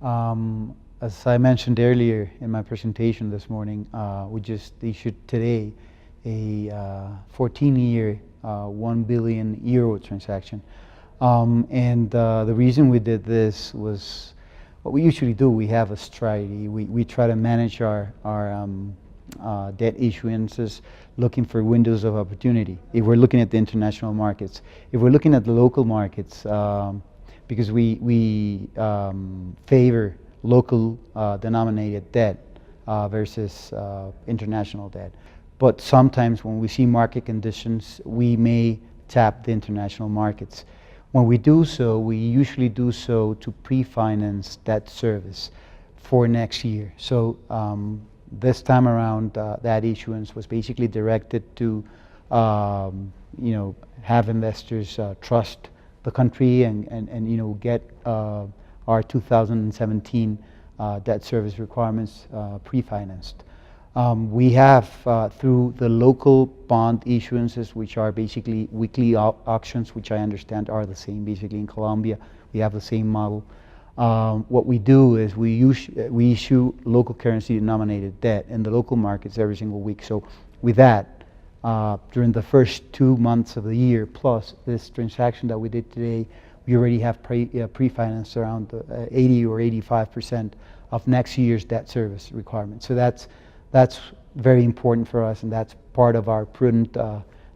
As I mentioned earlier in my presentation this morning, we just issued today a 14-year, 1 billion euro transaction. The reason we did this was what we usually do. We have a strategy. We try to manage our debt issuances looking for windows of opportunity. If we're looking at the international markets, if we're looking at the local markets, because we favor local denominated debt versus international debt. But sometimes when we see market conditions, we may tap the international markets. When we do so, we usually do so to pre-finance debt service for next year. So this time around, that issuance was basically directed to have investors trust the country and get our 2017 debt service requirements pre-financed. We have through the local bond issuances, which are basically weekly auctions, which I understand are the same basically in Colombia. We have the same model. What we do is we issue local currency denominated debt in the local markets every single week. So with that, during the first 2 months of the year, plus this transaction that we did today, we already have pre-financed around 80 or 85% of next year's debt service requirement. So that's very important for us, and that's part of our prudent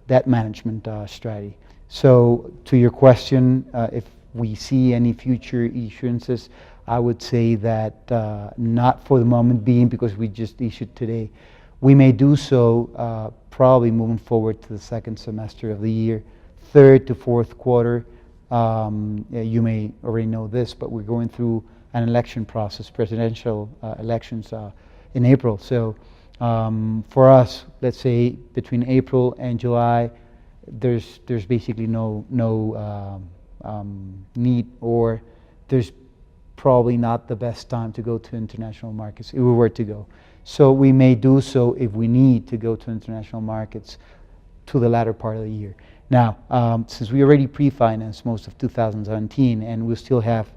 debt management strategy. So to your question, if we see any future issuances, I would say that not for the moment being, because we just issued today. We may do so probably moving forward to the second semester of the year, third to fourth quarter. You may already know this, but we're going through an election process, presidential elections in April. So for us, let's say between April and July, there's basically no need, or there's probably not the best time to go to international markets if we were to go. So we may do so if we need to go to international markets to the latter part of the year. Now, since we already pre-financed most of 2017 and we still have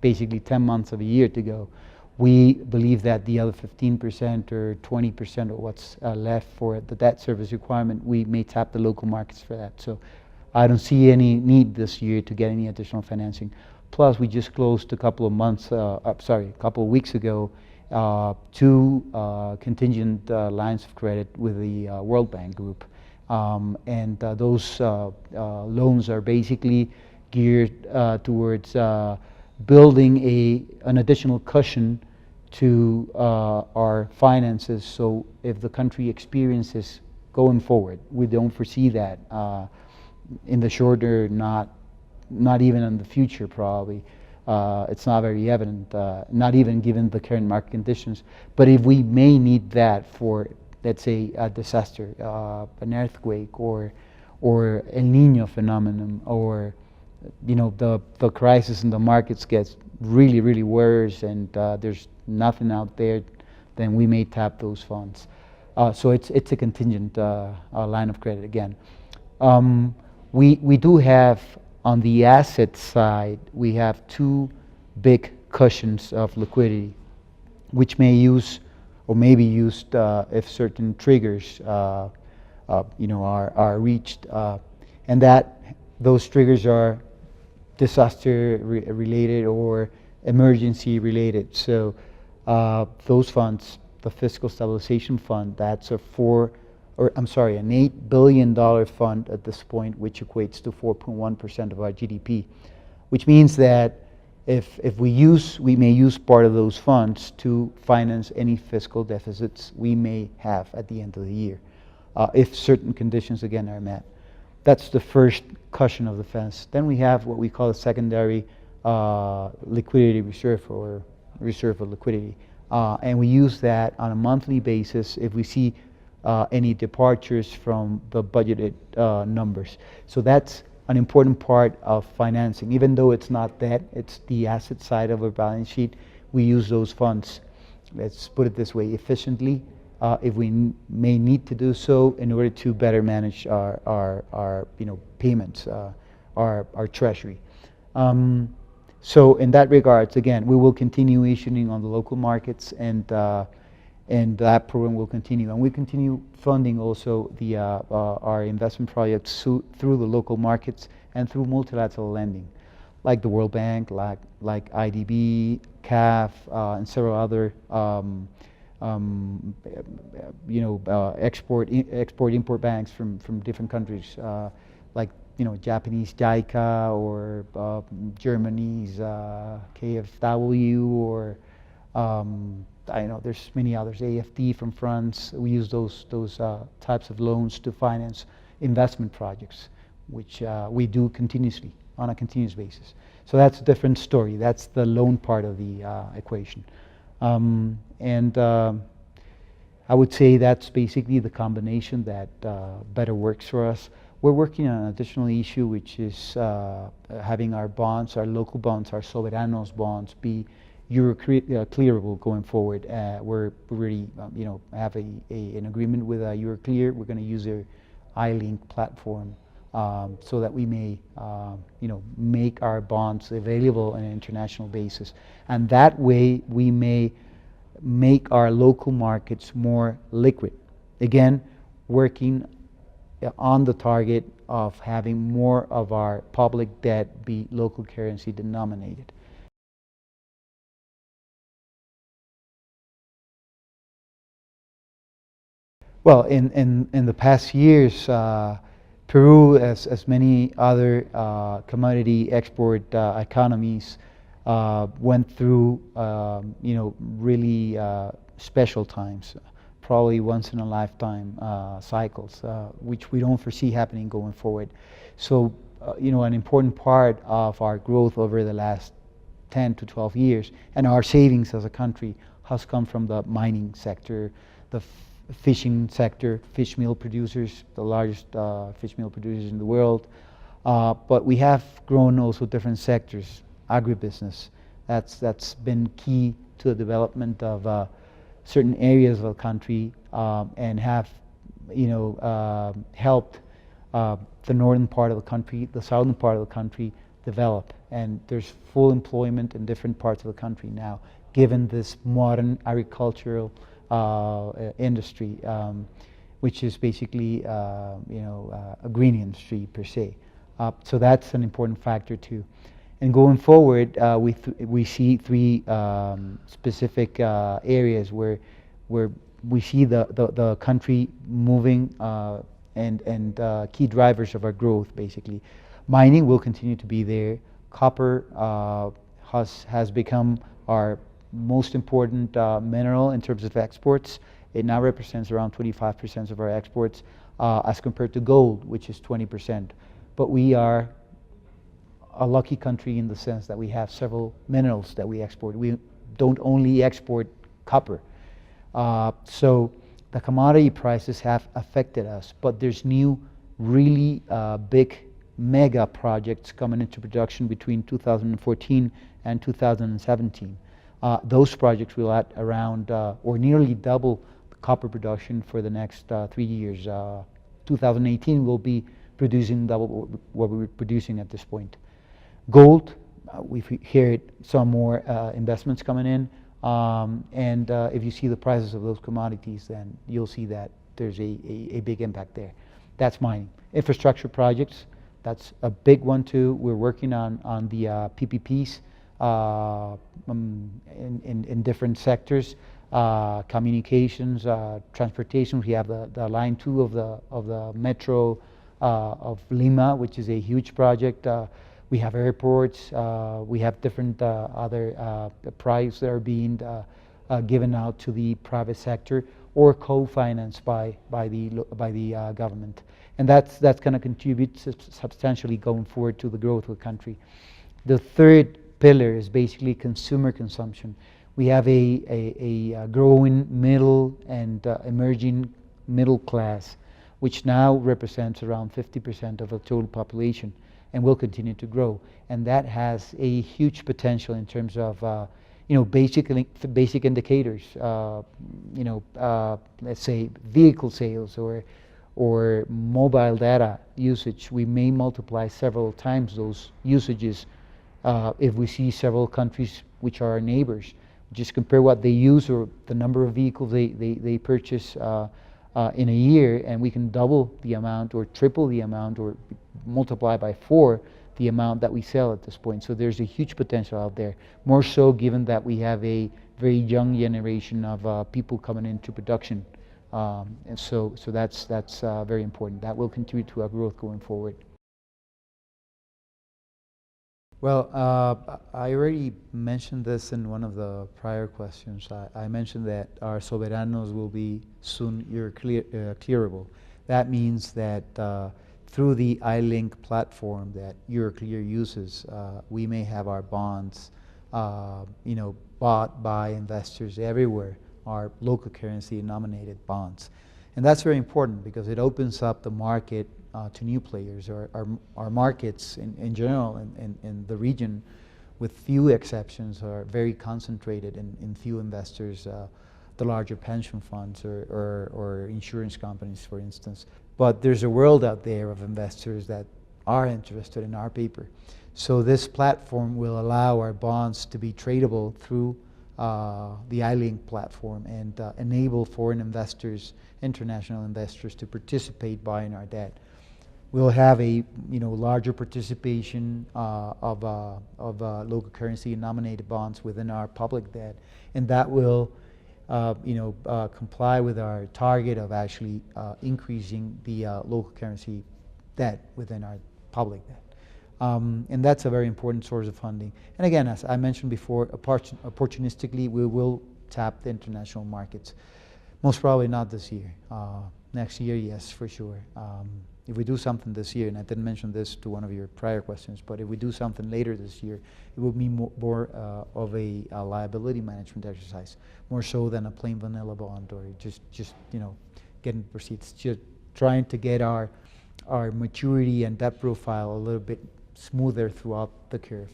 basically 10 months of a year to go, we believe that the other 15% or 20% of what's left for the debt service requirement, we may tap the local markets for that. So I don't see any need this year to get any additional financing. Plus, we just closed a couple of weeks ago, 2 contingent lines of credit with the World Bank Group. Those loans are basically geared towards building an additional cushion to our finances. So if the country experiences going forward, we don't foresee that in the shorter, not even in the future probably. It's not very evident, not even given the current market conditions. But if we may need that for, let's say, a disaster, an earthquake, or El Niño phenomenon, or the crisis in the markets gets really, really worse, and there's nothing out there, then we may tap those funds. So it's a contingent line of credit again. We do have, on the asset side, we have 2 big cushions of liquidity, which may use or may be used if certain triggers are reached, and those triggers are disaster related or emergency related. So those funds, the Fiscal Stabilization Fund, that's an $8 billion fund at this point, which equates to 4.1% of our GDP, which means that if we may use part of those funds to finance any fiscal deficits we may have at the end of the year, if certain conditions again are met. That's the first cushion of the fence. Then we have what we call a secondary liquidity reserve, or reserve of liquidity, and we use that on a monthly basis if we see any departures from the budgeted numbers. So that's an important part of financing. Even though it's not debt, it's the asset side of our balance sheet, we use those funds, let's put it this way, efficiently, if we may need to do so in order to better manage our payments, our treasury. So in that regards, again, we will continue issuing on the local markets, and that program will continue. And we continue funding also our investment projects through the local markets and through multilateral lending, like the World Bank, like IDB, CAF, and several other export-import banks from different countries, like Japanese JICA, or Germany's KfW, or I know there's many others, AFD from France. We use those types of loans to finance investment projects, which we do continuously, on a continuous basis. So that's a different story. That's the loan part of the equation. I would say that's basically the combination that better works for us. We're working on an additional issue, which is having our bonds, our local bonds, our soberanos bonds, be euro clearable going forward. We're already have an agreement with Euroclear. We're going to use their iLink platform so that we may make our bonds available on an international basis, and that way we may make our local markets more liquid. Again, working on the target of having more of our public debt be local currency denominated. Well, in the past years, Peru, as many other commodity export economies, went through really special times, probably once in a lifetime cycles, which we don't foresee happening going forward. So an important part of our growth over the last 10 to 12 years, and our savings as a country, has come from the mining sector, the fishing sector, fish meal producers, the largest fish meal producers in the world. But we have grown also different sectors. Agribusiness, that's been key to the development of certain areas of the country, and have helped the northern part of the country, the southern part of the country develop. And there's full employment in different parts of the country now, given this modern agricultural industry, which is basically a green industry per se. So that's an important factor too. And going forward, we see three specific areas where we see the country moving, and key drivers of our growth. Basically, mining will continue to be there. Copper has become our most important mineral in terms of exports. It now represents around 25% of our exports, as compared to gold, which is 20%. But we are a lucky country in the sense that we have several minerals that we export. We don't only export copper. So the commodity prices have affected us, but there's new really big mega projects coming into production between 2014 and 2017. Those projects will add around or nearly double the copper production for the next 3 years. 2018 will be producing double what we're producing at this point. Gold, we've heard some more investments coming in, and if you see the prices of those commodities, then you'll see that there's a big impact there. That's mining. Infrastructure projects, that's a big one too. We're working on the PPPs in different sectors, communications, transportation. We have the line 2 of the metro of Lima, which is a huge project. We have airports. We have different other projects that are being given out to the private sector or co-financed by the government, and that's going to contribute substantially going forward to the growth of the country. The third pillar is basically consumer consumption. We have a growing middle and emerging middle class, which now represents around 50% of the total population, and will continue to grow. And that has a huge potential in terms of basic indicators. Let's say vehicle sales or mobile data usage. We may multiply several times those usages If we see several countries which are our neighbors, just compare what they use or the number of vehicles they purchase in a year, and we can double the amount or triple the amount or multiply by 4 the amount that we sell at this point. So there's a huge potential out there, more so given that we have a very young generation of people coming into production. And so that's very important. That will contribute to our growth going forward. Well, I already mentioned this in one of the prior questions. I mentioned that our soberanos will be soon clearable. That means that through the iLink platform that Euroclear uses, we may have our bonds, bought by investors everywhere, our local currency nominated bonds. And that's very important because it opens up the market to new players. Our markets in general in the region, with few exceptions, are very concentrated in few investors, the larger pension funds or insurance companies, for instance. But there's a world out there of investors that are interested in our paper. So this platform will allow our bonds to be tradable through the iLink platform and enable foreign investors, international investors, to participate buying our debt. We'll have a larger participation of local currency nominated bonds within our public debt, and that will comply with our target of actually increasing the local currency debt within our public debt. And that's a very important source of funding. And again, as I mentioned before, opportunistically, we will tap the international markets. Most probably not this year. Next year, yes, for sure. If we do something this year, and I didn't mention this to one of your prior questions, but if we do something later this year, it will be more of a liability management exercise, more so than a plain vanilla bond or just getting proceeds. Just trying to get our maturity and debt profile a little bit smoother throughout the curve.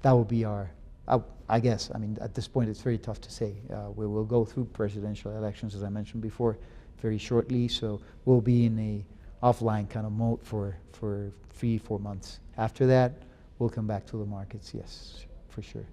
That will be our, I guess, at this point it's very tough to say. We will go through presidential elections, as I mentioned before, very shortly, so we'll be in a offline kind of mode for 3-4 months. After that, we'll come back to the markets, yes, for sure.